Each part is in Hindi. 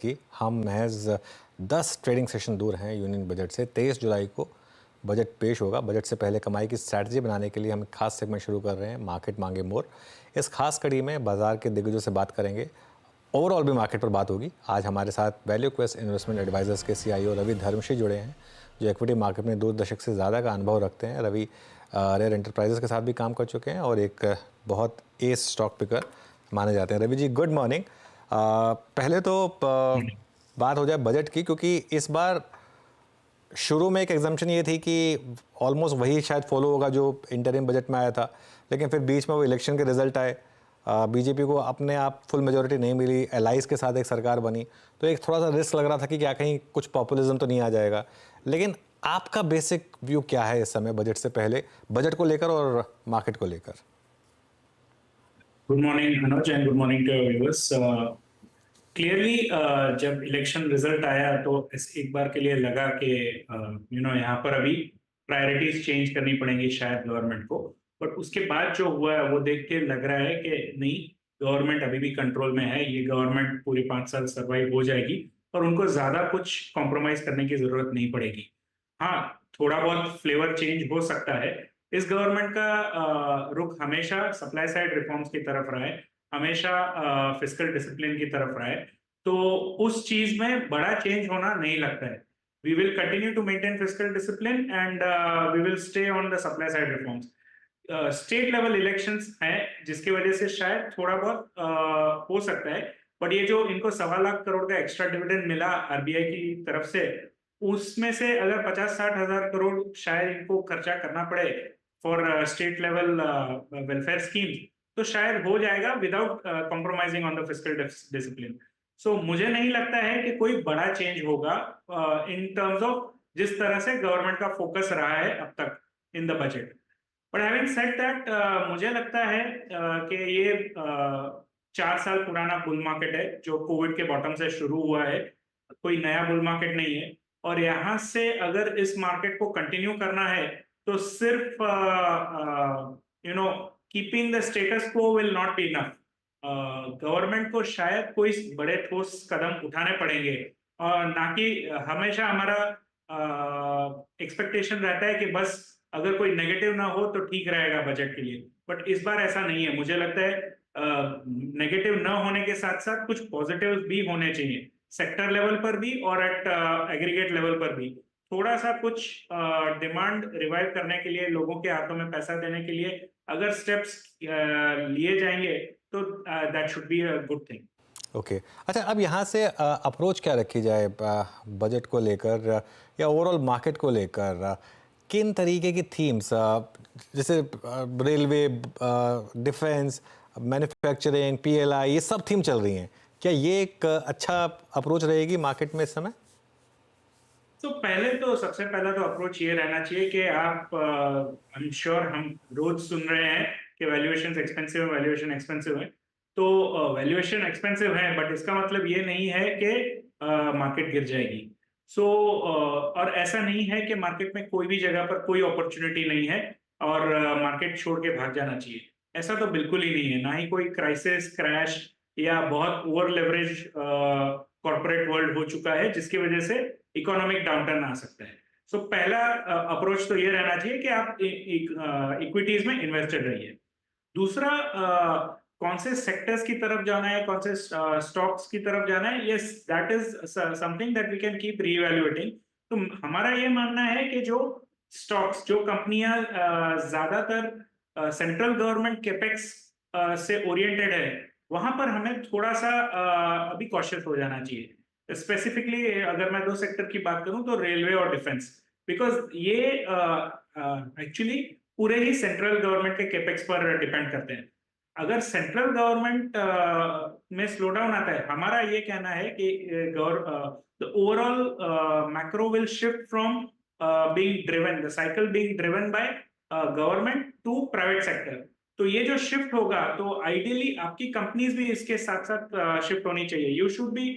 की। हम महज 10 ट्रेडिंग सेशन दूर हैं यूनियन बजट से। 23 जुलाई को बजट पेश होगा। बजट से पहले कमाई की स्ट्रैटेजी बनाने के लिए हम खास सेगमेंट शुरू कर रहे हैं, मार्केट मांगे मोर। इस खास कड़ी में बाजार के दिग्गजों से बात करेंगे, ओवरऑल भी मार्केट पर बात होगी। आज हमारे साथ वैल्यू क्वेस्ट इन्वेस्टमेंट एडवाइजर्स के CIO रवि धर्मशी जुड़े हैं, जो इक्विटी मार्केट में 2 दशक से ज़्यादा का अनुभव रखते हैं। रवि रेयर एंटरप्राइजेस के साथ भी काम कर चुके हैं और एक बहुत एस स्टॉक पिकर माने जाते हैं। Ravi ji, good morning. पहले तो बात हो जाए बजट की, क्योंकि इस बार शुरू में एक एग्जम्पशन ये थी कि ऑलमोस्ट वही शायद फॉलो होगा जो इंटरिम बजट में आया था, लेकिन फिर बीच में वो इलेक्शन के रिजल्ट आए, बीजेपी को अपने आप फुल मेजोरिटी नहीं मिली, एलाइज के साथ एक सरकार बनी, तो एक थोड़ा सा रिस्क लग रहा था कि क्या कहीं कुछ पॉपुलिज्म तो नहीं आ जाएगा। लेकिन आपका बेसिक व्यू क्या है इस समय बजट से पहले, बजट को लेकर और मार्केट को लेकर? Good morning Anuj and good morning to viewers. Clearly जब इलेक्शन रिजल्ट आया तो एक बार के लिए लगा कि यहाँ पर अभी प्रायोरिटीज चेंज करनी पड़ेंगी शायद गवर्नमेंट को। बट उसके बाद जो हुआ है वो देख के लग रहा है कि नहीं, गवर्नमेंट अभी भी कंट्रोल में है। ये गवर्नमेंट पूरे 5 साल सर्वाइव हो जाएगी और उनको ज्यादा कुछ कॉम्प्रोमाइज करने की जरूरत नहीं पड़ेगी। हाँ, थोड़ा बहुत फ्लेवर चेंज हो सकता है। इस गवर्नमेंट का रुख हमेशा सप्लाई साइड रिफॉर्म्स की तरफ रहा है, हमेशा फिस्कल डिसिप्लिन की तरफ रहा है। तो उस चीज में बड़ा चेंज होना नहीं लगता है। We will continue to maintain fiscal discipline and we will stay on the supply side reforms. State level elections हैं जिसकी वजह से शायद थोड़ा बहुत हो सकता है। बट ये जो इनको 1.25 लाख करोड़ का एक्स्ट्रा डिविडेंड मिला RBI की तरफ से, उसमें से अगर 50-60 हजार करोड़ शायद इनको खर्चा करना पड़े for state level welfare scheme, तो शायद हो जाएगा without compromising on the fiscal discipline. So मुझे नहीं लगता है कि कोई बड़ा चेंज होगा इन टर्म्स ऑफ जिस तरह से गवर्नमेंट का फोकस रहा है अब तक in the budget. But having said that, मुझे लगता है कि ये 4 साल पुराना बुल मार्केट है जो कोविड के बॉटम से शुरू हुआ है, कोई नया बुल मार्केट नहीं है। और यहाँ से अगर इस मार्केट को कंटिन्यू करना है तो सिर्फ कीपिंग द स्टेटस को will not be enough. Government को शायद कोई बड़े ठोस कदम उठाने पड़ेंगे, और ना कि हमेशा हमारा एक्सपेक्टेशन रहता है कि बस अगर कोई नेगेटिव ना हो तो ठीक रहेगा बजट के लिए। बट इस बार ऐसा नहीं है। मुझे लगता है नेगेटिव न होने के साथ साथ कुछ पॉजिटिव भी होने चाहिए, सेक्टर लेवल पर भी और एट एग्रीगेट लेवल पर भी। थोड़ा सा कुछ डिमांड रिवाइव करने के लिए, लोगों के हाथों में पैसा देने के लिए अगर स्टेप्स लिए जाएंगे तो that should be a good thing. Okay, अच्छा, अब यहाँ से अप्रोच क्या रखी जाए बजट को लेकर या ओवरऑल मार्केट को लेकर? किन तरीके की थीम्स, जैसे रेलवे, डिफेंस, मैन्युफैक्चरिंग, PLI, ये सब थीम चल रही हैं, क्या ये एक अच्छा अप्रोच रहेगी मार्केट में इस समय? तो पहले तो सबसे पहला तो अप्रोच ये रहना चाहिए कि आप, आई एम श्योर हम रोज सुन रहे हैं कि वैल्यूएशन एक्सपेंसिव है, वैल्यूएशन एक्सपेंसिव है। तो वैल्यूएशन एक्सपेंसिव है बट इसका मतलब ये नहीं है कि मार्केट गिर जाएगी। सो और ऐसा नहीं है कि मार्केट में कोई भी जगह पर कोई अपॉर्चुनिटी नहीं है और मार्केट छोड़ के भाग जाना चाहिए। ऐसा तो बिल्कुल ही नहीं है। ना ही कोई क्राइसिस, क्रैश या बहुत ओवर लेवरेज कॉर्पोरेट वर्ल्ड हो चुका है जिसकी वजह से इकोनॉमिक डाउनटर्न आ सकता है। सो पहला अप्रोच तो ये रहना चाहिए कि आप इक्विटीज में इन्वेस्टेड रहिए। दूसरा, कौन से सेक्टर्स की तरफ जाना है, कौन से स्टॉक्स की तरफ जाना है, yes that is something that we can keep reevaluating. तो हमारा ये मानना है कि जो स्टॉक्स, जो कंपनियां ज्यादातर सेंट्रल गवर्नमेंट कैपेक्स से ओरिएंटेड है, वहां पर हमें थोड़ा सा अभी कॉशियस हो जाना चाहिए। स्पेसिफिकली अगर मैं 2 सेक्टर की बात करूं तो रेलवे और डिफेंस, बिकॉज ये एक्चुअली पूरे ही सेंट्रल गवर्नमेंट के कैपेक्स पर डिपेंड करते हैं। अगर सेंट्रल गवर्नमेंट में स्लो डाउन आता है, हमारा ये कहना है कि the overall macro will shift from being driven, the cycle being driven by government to private sector. तो ये जो शिफ्ट होगा तो आइडियली आपकी कंपनीज भी इसके साथ साथ शिफ्ट होनी चाहिए। You should be,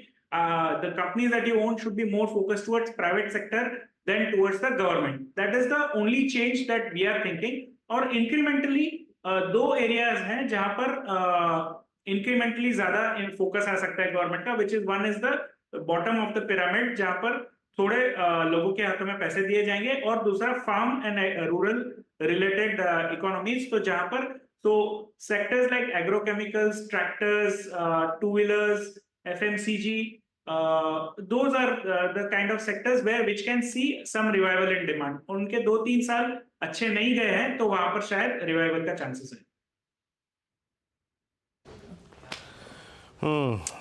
the companies that you own should be more focused towards private sector than towards the government. That is the only change that we are thinking. और incrementally 2 areas हैं जहां पर incrementally ज्यादा फोकस आ सकता है गवर्नमेंट का, which is one is the bottom of the pyramid, जहां पर थोड़े लोगों के हाथों में पैसे दिए जाएंगे, और दूसरा farm and rural related economies, तो जहां पर तो sectors like agrochemicals, tractors, two wheelers, FMCG, those are the kind of sectors where which can see some revival in demand. उनके 2-3 साल अच्छे नहीं गए हैं, तो वहां पर शायद रिवाइवल का चांसेस है।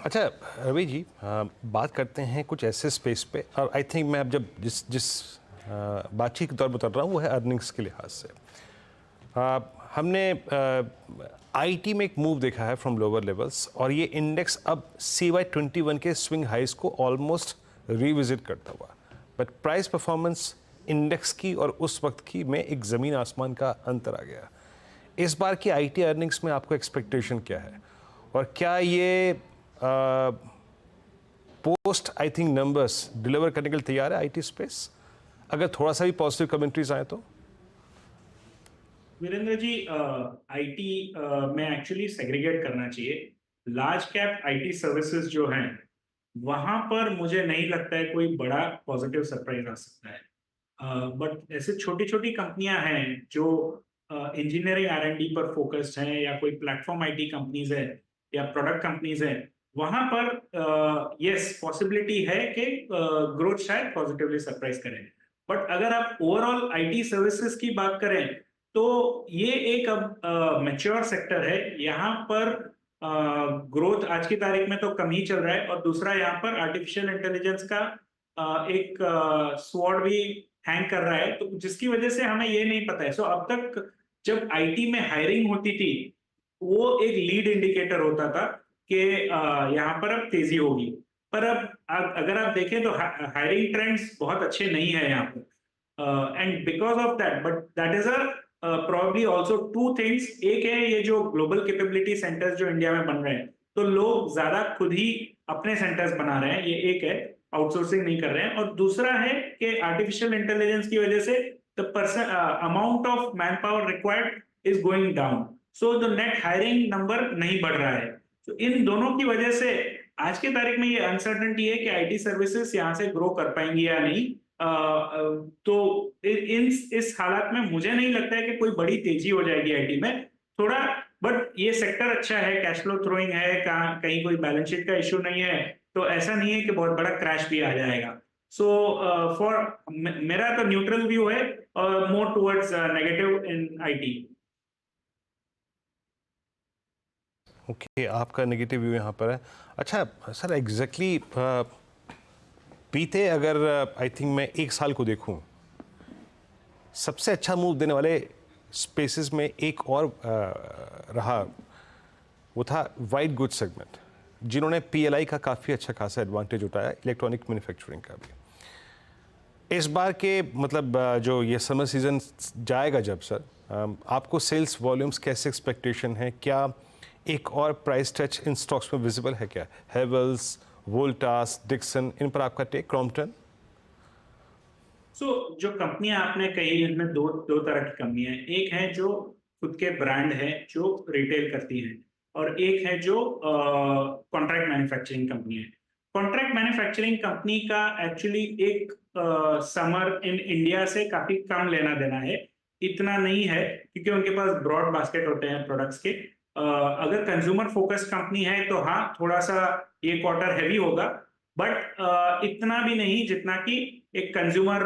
अच्छा रवि जी, बात करते हैं कुछ ऐसे स्पेस पे, और आई थिंक मैं अब जब जिस जिस बातचीत के दौर बता रहा हूँ वो है अर्निंग्स के लिहाज से। हमने आईटी में एक मूव देखा है फ्रॉम लोअर लेवल्स, और ये इंडेक्स अब CY21 के स्विंग हाइस को ऑलमोस्ट रिविजिट करता हुआ, बट प्राइस परफॉर्मेंस इंडेक्स की और उस वक्त की में एक ज़मीन आसमान का अंतर आ गया। इस बार की आईटी अर्निंग्स में आपको एक्सपेक्टेशन क्या है, और क्या ये post I think numbers deliver करने के लिए तैयार है आईटी स्पेस, अगर थोड़ा सा भी पॉजिटिव कमेंट्रीज आए तो? वीरेंद्र जी, आईटी में एक्चुअली सेग्रीगेट करना चाहिए। लार्ज कैप आईटी सर्विसेज जो हैं, वहां पर मुझे नहीं लगता है कोई बड़ा पॉजिटिव सरप्राइज आ सकता है। बट ऐसे छोटी छोटी कंपनियां हैं जो इंजीनियरिंग R&D पर फोकस्ड हैं, या कोई प्लेटफॉर्म आईटी कंपनीज है, या प्रोडक्ट कंपनीज है, वहां पर यस पॉसिबिलिटी है कि ग्रोथ शायद पॉजिटिवली सरप्राइज करें। बट अगर आप ओवरऑल आईटी सर्विसेज की बात करें, तो ये एक अब मैच्योर सेक्टर है। यहाँ पर ग्रोथ आज की तारीख में तो कम ही चल रहा है, और दूसरा यहाँ पर आर्टिफिशियल इंटेलिजेंस का एक स्वॉर्ड भी हैंग कर रहा है, तो जिसकी वजह से हमें ये नहीं पता है। सो अब तक जब आईटी में हायरिंग होती थी, वो एक लीड इंडिकेटर होता था कि यहाँ पर अब तेजी होगी। पर अब अगर आप देखें तो हायरिंग ट्रेंड्स बहुत अच्छे नहीं है यहाँ पर, and because of that, but that is a probably also two things। एक है ये जो ग्लोबल कैपेबिलिटी सेंटर्स जो इंडिया में बन रहे हैं, तो लोग ज्यादा खुद ही अपने सेंटर्स बना रहे हैं, ये एक है, आउटसोर्सिंग नहीं कर रहे हैं। और दूसरा है कि आर्टिफिशियल इंटेलिजेंस की वजह से the person amount of man power required is going down, so the net hiring number नहीं बढ़ रहा है। तो इन दोनों की वजह से आज की तारीख में ये अनसर्टेनिटी है कि आईटी सर्विसेज यहाँ से ग्रो कर पाएंगी या नहीं। तो इस हालात में मुझे नहीं लगता है कि कोई बड़ी तेजी हो जाएगी आईटी में, थोड़ा। बट ये सेक्टर अच्छा है, कैश फ्लो थ्रोइंग है, कहीं कोई बैलेंस शीट का इश्यू नहीं है, तो ऐसा नहीं है कि बहुत बड़ा क्रैश भी आ जाएगा। सो फॉर मेरा तो न्यूट्रल व्यू है, more towards negative in IT. Okay, आपका नेगेटिव व्यू यहाँ पर है। अच्छा सर, एग्जैक्टली बीते अगर आई थिंक मैं एक साल को देखूं, सबसे अच्छा मूव देने वाले स्पेसेस में एक और रहा, वो था वाइट गुड सेगमेंट, जिन्होंने पीएलआई का काफ़ी अच्छा खासा एडवांटेज उठाया, इलेक्ट्रॉनिक मैन्युफैक्चरिंग का भी। इस बार के मतलब जो ये समर सीजन जाएगा जब सर, आपको सेल्स वॉल्यूम्स कैसे एक्सपेक्टेशन है? क्या एक और प्राइस टच इन स्टॉक्स में विजिबल है क्या? हेवल्स, वोल्टास, डिक्सन, इन पर आपका टेक? क्रॉम्पटन? जो कंपनियां आपने कही, इनमें दो तरह की कंपनियां हैं। एक है जो खुद के ब्रांड है, जो रिटेल करती हैं, और एक है जो कॉन्ट्रैक्ट मैन्युफैक्चरिंग कंपनी है। कॉन्ट्रैक्ट मैन्युफैक्चरिंग कंपनी का एक्चुअली एक समर इन इंडिया से काफी कम लेना देना है, इतना नहीं है, क्योंकि उनके पास ब्रॉड बास्केट होते हैं प्रोडक्ट्स के। अगर कंज्यूमर फोकस्ड कंपनी है तो हाँ, थोड़ा सा ये क्वार्टर हैवी होगा, बट इतना भी नहीं जितना कि एक consumer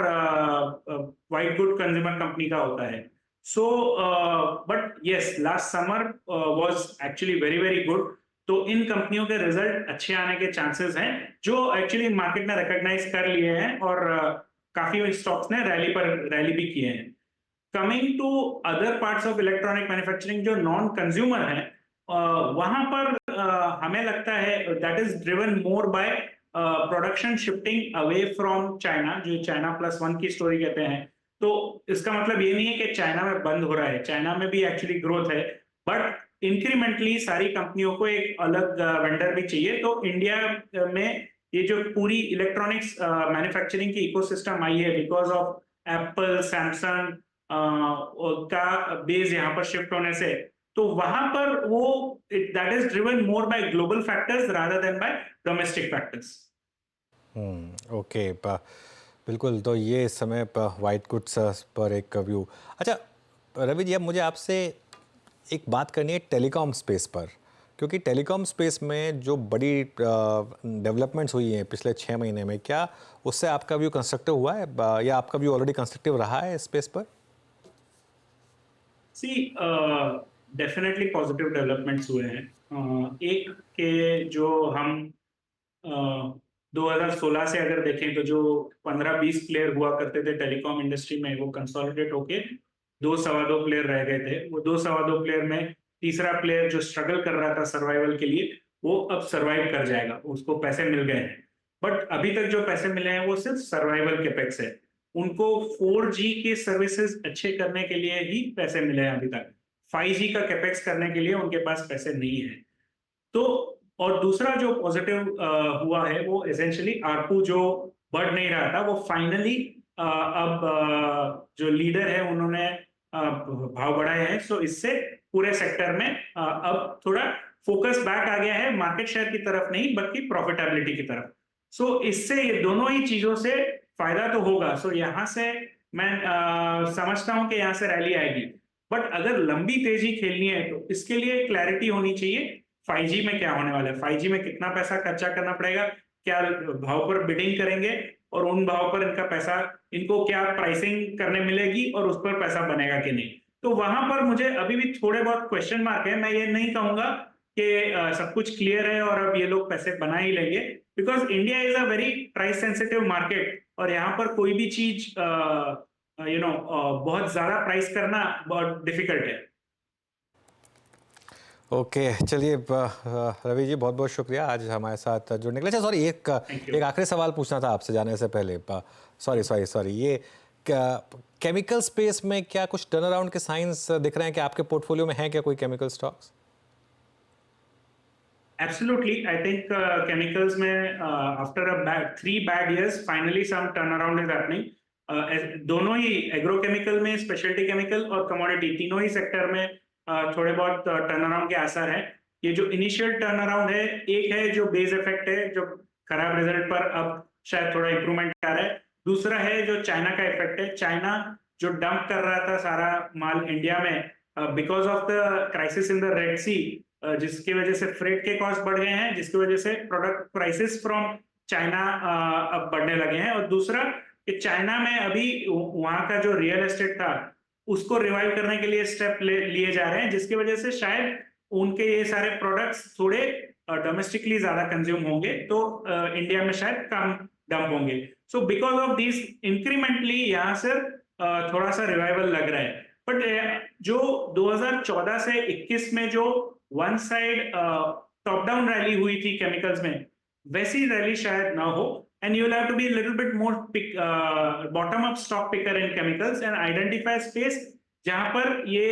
white good consumer company का होता है। So but yes, last summer was actually very very good. तो इन कंपनियों के रिजल्ट अच्छे आने के चांसेस हैं, जो एक्चुअली मार्केट ने रिकॉग्नाइज कर लिए हैं, और काफी स्टॉक्स ने रैली भी किए हैं। Coming to other parts of electronic manufacturing जो नॉन कंज्यूमर है, वहां पर हमें लगता है that is driven more by production shifting away from China, जो चाइना प्लस वन की स्टोरी कहते हैं। तो इसका मतलब ये नहीं है कि चाइना में बंद हो रहा है, चाइना में भी एक्चुअली ग्रोथ है, बट इंक्रीमेंटली सारी कंपनियों को एक अलग वेंडर भी चाहिए। तो इंडिया में ये जो पूरी इलेक्ट्रॉनिक्स मैन्युफैक्चरिंग की इकोसिस्टम आई है, बिकॉज ऑफ एप्पल, सैमसंग का बेस यहाँ पर शिफ्ट होने से, तो वहां पर वो that is driven more bye global factors rather than bye domestic factors. Okay बिल्कुल। तो ये इस समय वाइट गुड्स पर एक व्यू। अच्छा रवि जी, अब मुझे आपसे एक बात करनी है टेलीकॉम स्पेस पर, क्योंकि टेलीकॉम स्पेस में जो बड़ी डेवलपमेंट्स हुई हैं पिछले 6 महीने में, क्या उससे आपका व्यू कंस्ट्रक्टिव हुआ है या आपका व्यू ऑलरेडी कंस्ट्रक्टिव रहा है स्पेस पर? सी डेफिनेटली पॉजिटिव डेवलपमेंट्स हुए हैं। एक के जो हम 2016 से अगर देखें तो जो 15-20 प्लेयर हुआ करते थे टेलीकॉम इंडस्ट्री में, वो कंसोलिडेट होके 2 सवा 2 प्लेयर रह गए थे। वो 2 सवा 2 प्लेयर में तीसरा प्लेयर जो स्ट्रगल कर रहा था सर्वाइवल के लिए, वो अब सर्वाइव कर जाएगा, उसको पैसे मिल गए हैं। बट अभी तक जो पैसे मिले हैं वो सिर्फ सर्वाइवल कैपेक्स है। उनको 4G के सर्विसेज अच्छे करने के लिए ही पैसे मिले हैं अभी तक। 5G का कैपेक्स करने के लिए उनके पास पैसे नहीं है। तो और दूसरा जो पॉजिटिव हुआ है वो एसेंशियली आरपू जो बढ़ नहीं रहा था, वो फाइनली अब जो लीडर है उन्होंने भाव बढ़ाए हैं। सो इससे पूरे सेक्टर में अब थोड़ा फोकस बैक आ गया है, मार्केट शेयर की तरफ नहीं बल्कि प्रॉफिटेबिलिटी की तरफ। सो इससे ये दोनों ही चीजों से फायदा तो होगा। सो यहाँ से मैं समझता हूँ कि यहाँ से रैली आएगी। बट अगर लंबी तेजी खेलनी है तो इसके लिए क्लैरिटी होनी चाहिए 5G में क्या होने वाला है, 5G में कितना पैसा खर्चा करना पड़ेगा, क्या भाव पर बिडिंग करेंगे और उन भाव पर इनका पैसा, इनको क्या प्राइसिंग करने मिलेगी और उस पर पैसा बनेगा कि नहीं। तो वहां पर मुझे अभी भी थोड़े बहुत क्वेश्चन मार्क है। मैं ये नहीं कहूंगा कि सब कुछ क्लियर है और अब ये लोग पैसे बना ही लेंगे, because India is a very price sensitive market और यहाँ पर कोई भी चीज बहुत ज्यादा प्राइस करना बहुत डिफिकल्ट है। ओके चलिए रवि जी, बहुत बहुत शुक्रिया आज हमारे साथ जुड़ने के लिए। अच्छा सॉरी, एक Thank you. एक आखिरी सवाल पूछना था आपसे जाने से पहले। सॉरी, ये केमिकल स्पेस में क्या कुछ टर्न अराउंड के साइंस दिख रहे हैं कि आपके पोर्टफोलियो में है क्या कोई chemical stocks? Absolutely, I think chemicals में after a 3 bad years, finally some turnaround is happening. दोनों ही एग्रोकेमिकल में, स्पेशलिटी केमिकल और कमोडिटी, तीनों ही सेक्टर में थोड़े बहुत टर्नाराउंड के आसार हैं। ये जो इनिशियल टर्नाराउंड है, एक है जो बेस इफेक्ट है, जो खराब रिजल्ट पर अब शायद थोड़ा इंप्रूवमेंट आ रहा है। दूसरा है जो चाइना का इफेक्ट है। चाइना जो डंप कर रहा था सारा माल इंडिया में because of the crisis in the Red Sea, जिसकी वजह से फ्रेट के कॉस्ट बढ़ गए हैं, जिसकी वजह से प्रोडक्ट प्राइसेस फ्रॉम चाइना अब बढ़ने लगे हैं। और दूसरा कि चाइना में अभी वहां का जो रियल एस्टेट था उसको रिवाइव करने के लिए स्टेप लिए जा रहे हैं, जिसकी वजह से शायद उनके ये सारे प्रोडक्ट्स थोड़े डोमेस्टिकली ज्यादा कंज्यूम होंगे, तो इंडिया में शायद कम डंप होंगे। So because of this incrementally यहाँ से थोड़ा सा रिवाइवल लग रहा है। बट जो 2014 से 21 में जो one side top down rally हुई थी केमिकल्स में, वैसी रैली शायद ना हो। And you will have to be a little bit more bottom up stock picker in chemicals and identify space जहां पर ये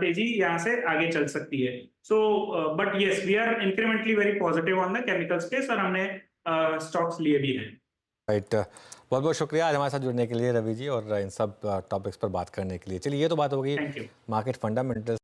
तेजी यहाँ से आगे चल सकती है। So but yes, we are incrementally very positive on the chemical space और हमने स्टॉक्स लिए भी हैं। राइट, बहुत बहुत शुक्रिया आज हमारे साथ जुड़ने के लिए रवि जी, और इन सब टॉपिक्स पर बात करने के लिए। चलिए ये तो बात हो गई थैंक यू। Market fundamentals